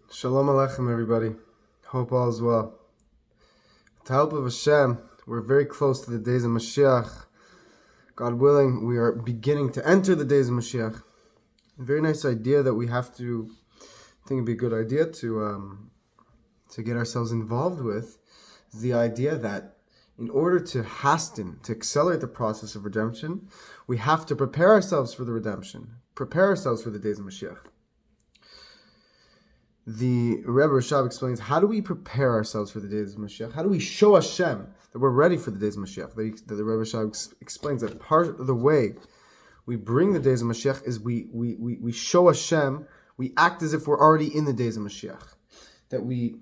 Shalom Aleichem, everybody. Hope all is well. With the help of Hashem, we're very close to the days of Moshiach. God willing, we are beginning to enter the days of Moshiach. A very nice idea that we have to, I think it'd be a good idea to get ourselves involved with, is the idea that in order to hasten, to accelerate the process of redemption, we have to prepare ourselves for the redemption, prepare ourselves for the days of Moshiach. The Rebbe Rashab explains, how do we prepare ourselves for the days of Moshiach? How do we show Hashem that we're ready for the days of Moshiach? The Rebbe Rashab explains that part of the way we bring the days of Moshiach is we show Hashem, we act as if we're already in the days of Moshiach. That we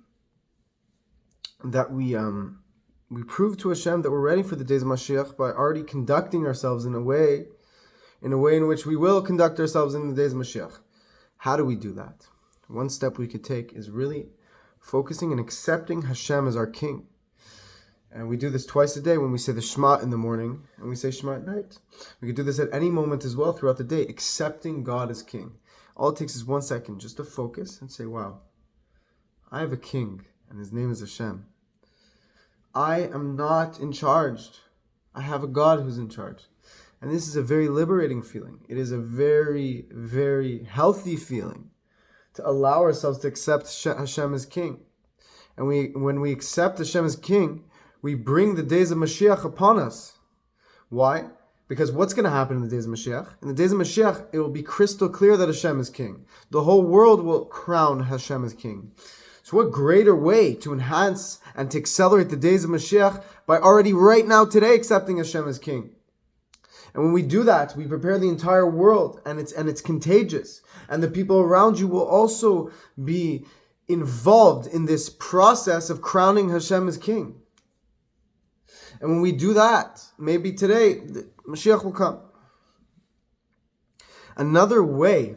prove to Hashem that we're ready for the days of Moshiach by already conducting ourselves in a way in which we will conduct ourselves in the days of Moshiach. How do we do that? One step we could take is really focusing and accepting Hashem as our King. And we do this twice a day when we say the Shema in the morning and we say Shema at night. We could do this at any moment as well throughout the day, accepting God as King. All it takes is 1 second just to focus and say, wow, I have a King and His name is Hashem. I am not in charge. I have a God who's in charge. And this is a very liberating feeling. It is a very, very healthy feeling to allow ourselves to accept Hashem as King. And when we accept Hashem as King, we bring the days of Mashiach upon us. Why? Because what's going to happen in the days of Mashiach? In the days of Mashiach, it will be crystal clear that Hashem is King. The whole world will crown Hashem as King. So what greater way to enhance and to accelerate the days of Mashiach by already right now today accepting Hashem as King. And when we do that, we prepare the entire world, and it's contagious. And the people around you will also be involved in this process of crowning Hashem as King. And when we do that, maybe today, the Mashiach will come. Another way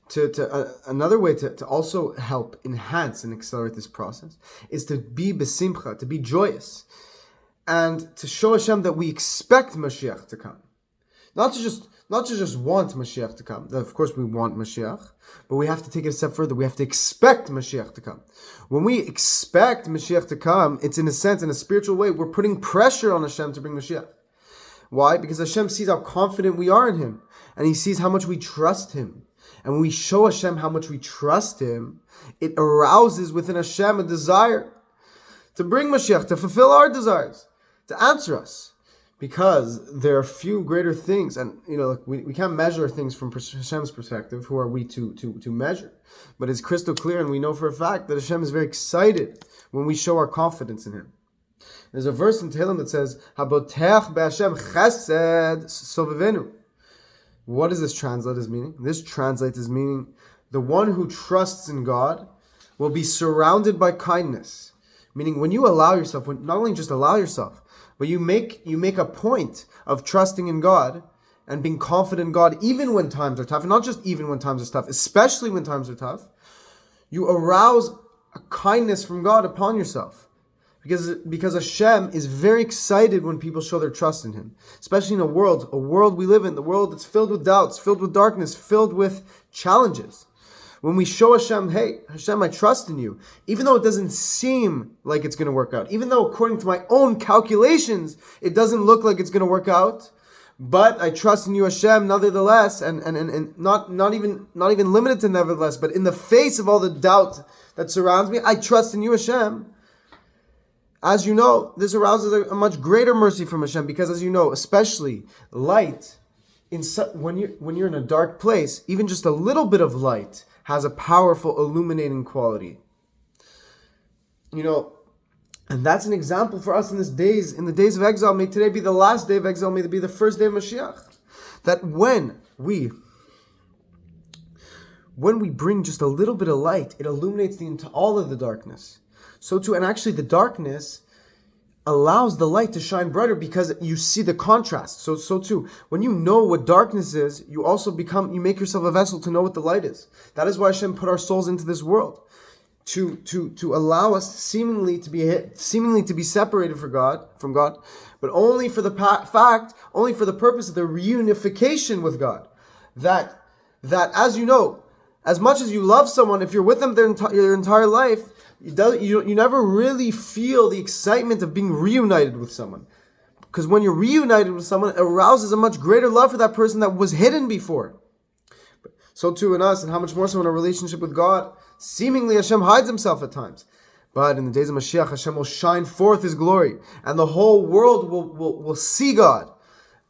to also help enhance and accelerate this process is to be besimcha, to be joyous. And to show Hashem that we expect Mashiach to come. Not to just want Mashiach to come. Of course we want Mashiach, but we have to take it a step further. We have to expect Mashiach to come. When we expect Mashiach to come, it's in a sense, in a spiritual way, we're putting pressure on Hashem to bring Mashiach. Why? Because Hashem sees how confident we are in Him. And He sees how much we trust Him. And when we show Hashem how much we trust Him, it arouses within Hashem a desire to bring Mashiach, to fulfill our desires, to answer us, because there are few greater things, and we can't measure things from Hashem's perspective. Who are we to measure? But it's crystal clear, and we know for a fact that Hashem is very excited when we show our confidence in Him. There's a verse in Tehillim that says, "Habotech be'Hashem chesed sovevenu." What does this translate as meaning? This translates as meaning the one who trusts in God will be surrounded by kindness. Meaning, when you allow yourself, not only just allow yourself, but you make a point of trusting in God and being confident in God even when times are tough, and not just even when times are tough, especially when times are tough, you arouse a kindness from God upon yourself. Because Hashem is very excited when people show their trust in Him. Especially in a world we live in, the world that's filled with doubts, filled with darkness, filled with challenges. When we show Hashem, hey, Hashem, I trust in you, even though it doesn't seem like it's going to work out, even though according to my own calculations, it doesn't look like it's going to work out, but I trust in you, Hashem, nevertheless, and not even limited to nevertheless, but in the face of all the doubt that surrounds me, I trust in you, Hashem. As you know, this arouses a much greater mercy from Hashem, because as you know, especially light, when you're in a dark place, even just a little bit of light has a powerful illuminating quality. And that's an example for us in the days of exile. May today be the last day of exile, may it be the first day of Mashiach. That when we bring just a little bit of light, it illuminates all of the darkness. So too, and actually the darkness allows the light to shine brighter because you see the contrast. So too, when you know what darkness is, you make yourself a vessel to know what the light is. That is why Hashem put our souls into this world, to allow us seemingly to be separated from God, but only for the purpose of the reunification with God. That as you know, As much as you love someone, if you're with them your entire life, you never really feel the excitement of being reunited with someone. Because when you're reunited with someone, it arouses a much greater love for that person that was hidden before. So too in us, and how much more so in our relationship with God. Seemingly Hashem hides himself at times. But in the days of Moshiach, Hashem will shine forth his glory. And the whole world will see God.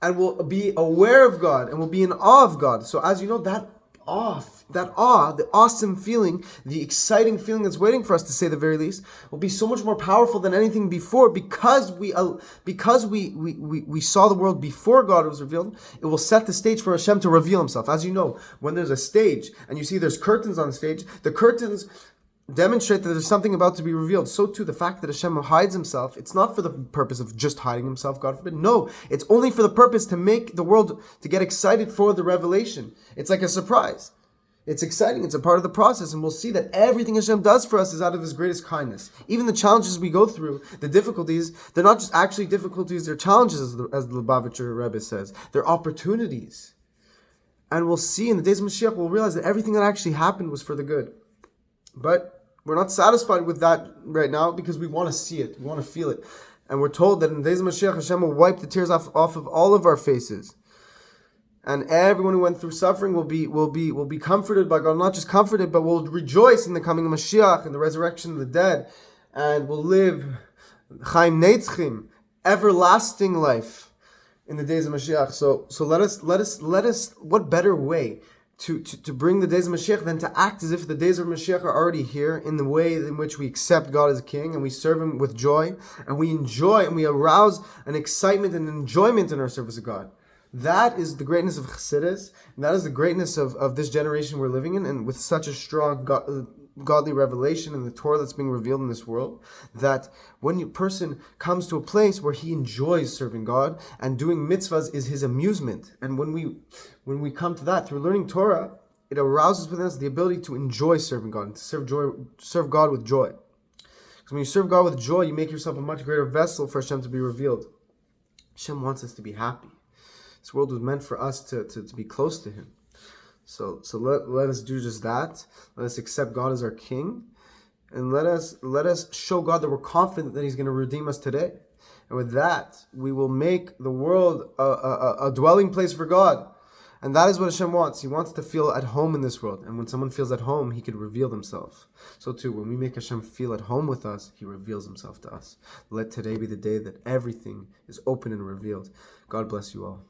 And will be aware of God. And will be in awe of God. So as you know, that awe, the awesome feeling, the exciting feeling that's waiting for us, to say the very least, will be so much more powerful than anything before, because we saw the world before God was revealed. It will set the stage for Hashem to reveal himself. As you know, when there's a stage and you see there's curtains on the stage, the curtains demonstrate that there's something about to be revealed. So too, the fact that Hashem hides himself, it's not for the purpose of just hiding himself, God forbid. No, it's only for the purpose to make the world to get excited for the revelation. It's like a surprise. It's exciting. It's a part of the process. And we'll see that everything Hashem does for us is out of his greatest kindness. Even the challenges we go through, the difficulties, they're not just actually difficulties, they're challenges, as the Lubavitcher Rebbe says. They're opportunities. And we'll see in the days of Mashiach, we'll realize that everything that actually happened was for the good. But we're not satisfied with that right now, because we want to see it. We want to feel it. And we're told that in the days of Mashiach, Hashem will wipe the tears off of all of our faces. And everyone who went through suffering will be comforted by God. Not just comforted, but will rejoice in the coming of Mashiach and the resurrection of the dead, and will live Chaim Neitzchim, everlasting life in the days of Mashiach. So let us. What better way to bring the days of Mashiach than to act as if the days of Mashiach are already here, in the way in which we accept God as King and we serve him with joy, and we enjoy and we arouse an excitement and enjoyment in our service of God. That is the greatness of Chassidus, and that is the greatness of this generation we're living in, and with such a strong godly revelation in the Torah that's being revealed in this world, that when a person comes to a place where he enjoys serving God, and doing mitzvahs is his amusement, and when we come to that through learning Torah, it arouses within us the ability to enjoy serving God, and to serve God with joy. Because when you serve God with joy, you make yourself a much greater vessel for Hashem to be revealed. Hashem wants us to be happy. This world was meant for us to be close to him. So let us do just that. Let us accept God as our King. And let us show God that we're confident that he's going to redeem us today. And with that, we will make the world a dwelling place for God. And that is what Hashem wants. He wants to feel at home in this world. And when someone feels at home, he could reveal himself. So too, when we make Hashem feel at home with us, he reveals himself to us. Let today be the day that everything is open and revealed. God bless you all.